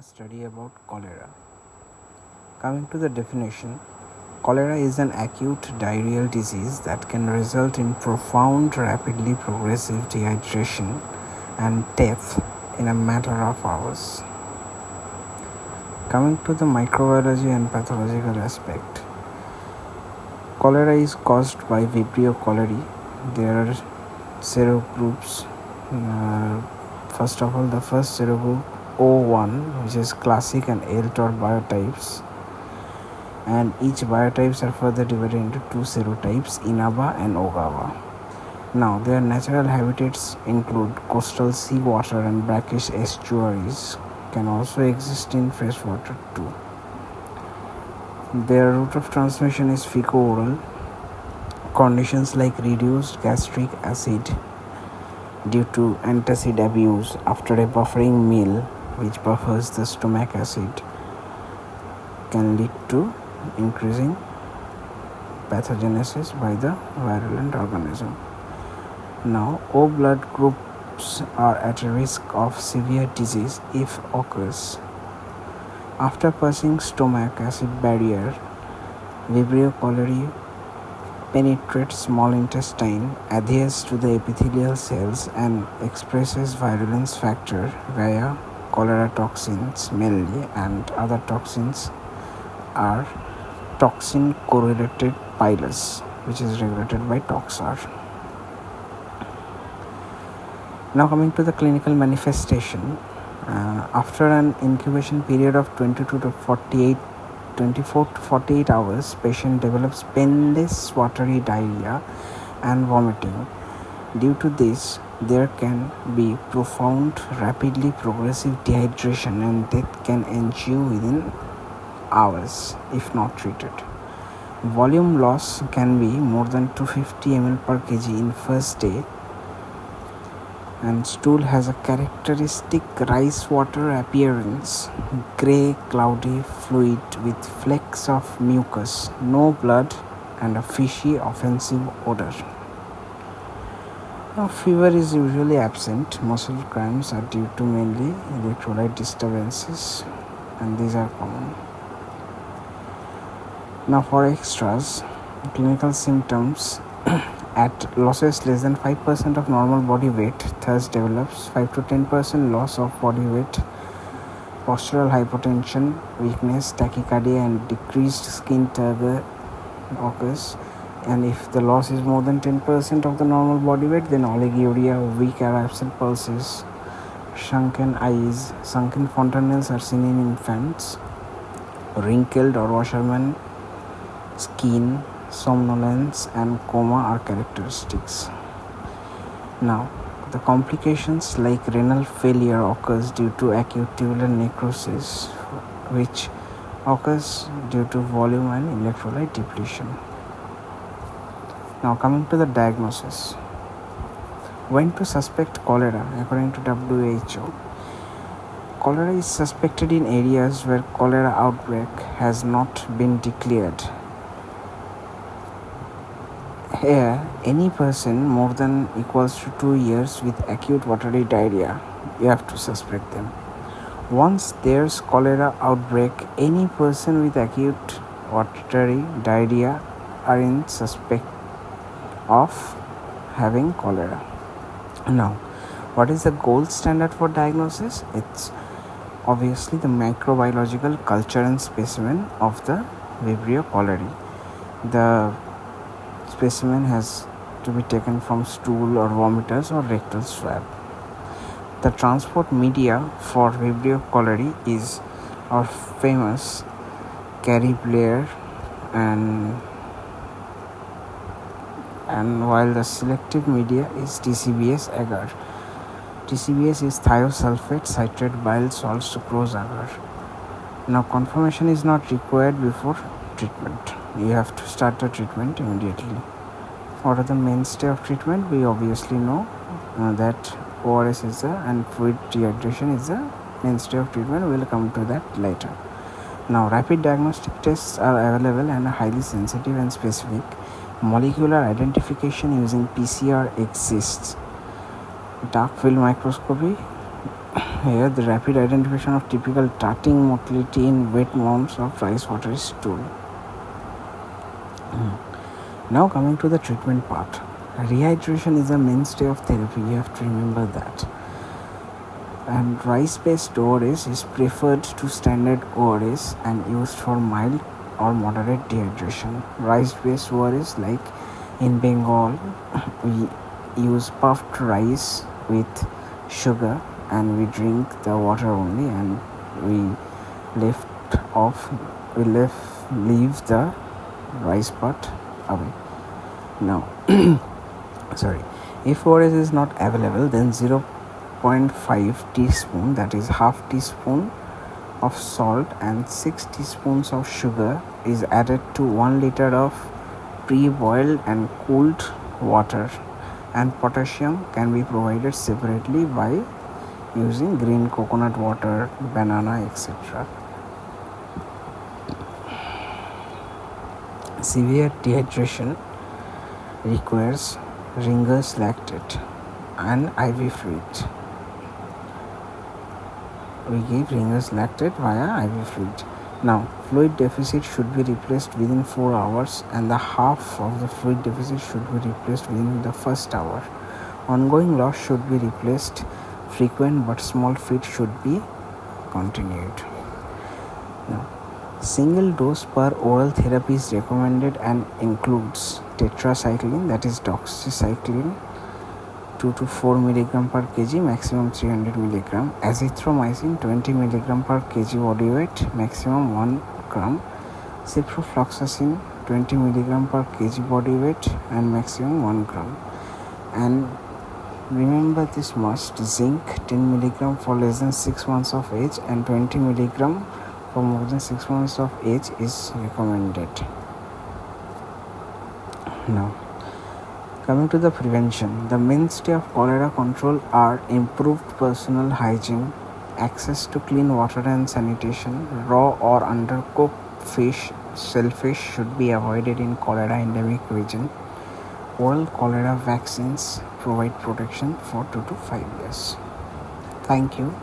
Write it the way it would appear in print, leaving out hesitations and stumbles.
study about cholera. Coming to the definition, cholera is an acute diarrheal disease that can result in profound, rapidly progressive dehydration and death in a matter of hours. Coming to the microbiology and pathological aspect, cholera is caused by Vibrio cholerae. There are serogroups. First of all, the first serogroup O1, which is classic and L-TOR biotypes, and each biotypes are further divided into two serotypes, Inaba and Ogawa. Now, their natural habitats include coastal seawater and brackish estuaries, can also exist in freshwater too. Their route of transmission is fecal-oral. Conditions like reduced gastric acid due to antacid abuse after a buffering meal, which buffers the stomach acid, can lead to increasing pathogenesis by the virulent organism. Now, O blood groups are at a risk of severe disease if occurs. After passing stomach acid barrier, Vibrio cholerae penetrates small intestine, adheres to the epithelial cells, and expresses virulence factor via cholera toxins mainly, and other toxins are toxin correlated pilus, which is regulated by toxar. Now coming to the clinical manifestation, after an incubation period of 24 to 48 hours, patient develops painless watery diarrhea and vomiting. Due to this, there can be profound, rapidly progressive dehydration, and death can ensue within hours if not treated. Volume loss can be more than 250 ml per kg in first day, and stool has a characteristic rice water appearance, grey cloudy fluid with flecks of mucus, no blood, and a fishy offensive odor. Now, fever is usually absent. Muscle cramps are due to mainly electrolyte disturbances, and these are common. Now for extras, clinical symptoms. At losses less than 5% of normal body weight, thus develops 5 to 10% loss of body weight, postural hypotension, weakness, tachycardia, and decreased skin turgor occurs. And if the loss is more than 10% of the normal body weight, then oliguria, weak or absent pulses, sunken eyes, sunken fontanelles are seen in infants, wrinkled or washerman skin, somnolence, and coma are characteristics. Now, the complications like renal failure occurs due to acute tubular necrosis, which occurs due to volume and electrolyte depletion. Now, coming to the diagnosis. When to suspect cholera? According to WHO, cholera is suspected in areas where cholera outbreak has not been declared. Here, any person more than equals to 2 years with acute watery diarrhea, you have to suspect them. Once there's cholera outbreak, any person with acute watery diarrhea are in suspect of having cholera. Now, what is the gold standard for diagnosis? It's obviously the microbiological culture and specimen of the Vibrio cholerae. The specimen has to be taken from stool or vomiters or rectal swab. The transport media for Vibrio cholerae is our famous Carrie-Blair, and while the selective media is TCBS agar. TCBS is thiosulfate, citrate, bile salt, sucrose agar. Now, confirmation is not required before treatment. You have to start the treatment immediately. What are the mainstay of treatment? We obviously know that ORS is and fluid dehydration is the mainstay of treatment. We will come to that later. Now, rapid diagnostic tests are available and are highly sensitive and specific. Molecular identification using PCR exists. Dark field microscopy Here, the rapid identification of typical tarting motility in wet mounds of rice water stool. Now coming to the treatment part. Rehydration is a mainstay of therapy, you have to remember that. And rice-based ORS is preferred to standard ORS and used for mild or moderate dehydration. Rice-based ORS, like in Bengal, we use puffed rice with sugar and we drink the water only, and we leave the rice part away. Now, if ORS is not available, then 0.5 teaspoon, that is half teaspoon of salt and 6 teaspoons of sugar is added to 1 liter of pre-boiled and cooled water, and potassium can be provided separately by using green coconut water, banana, etc. Severe dehydration requires Ringer's lactate and IV fluid. We give Ringer's lactate via IV fluid. Now, fluid deficit should be replaced within 4 hours, and the half of the fluid deficit should be replaced within the first hour. Ongoing loss should be replaced. Frequent but small feed should be continued. Now, single dose per oral therapy is recommended and includes tetracycline, that is doxycycline, 2 to 4 mg per kg, maximum 300 mg, azithromycin 20 mg per kg body weight, maximum 1 gram, ciprofloxacin 20 mg per kg body weight and maximum 1 gram. And remember this must: zinc 10 mg for less than 6 months of age and 20 mg for more than 6 months of age is recommended. Now, coming to the prevention, the mainstay of cholera control are improved personal hygiene, access to clean water and sanitation. Raw or undercooked fish, shellfish should be avoided in cholera endemic region. Oral cholera vaccines provide protection for 2 to 5 years. Thank you.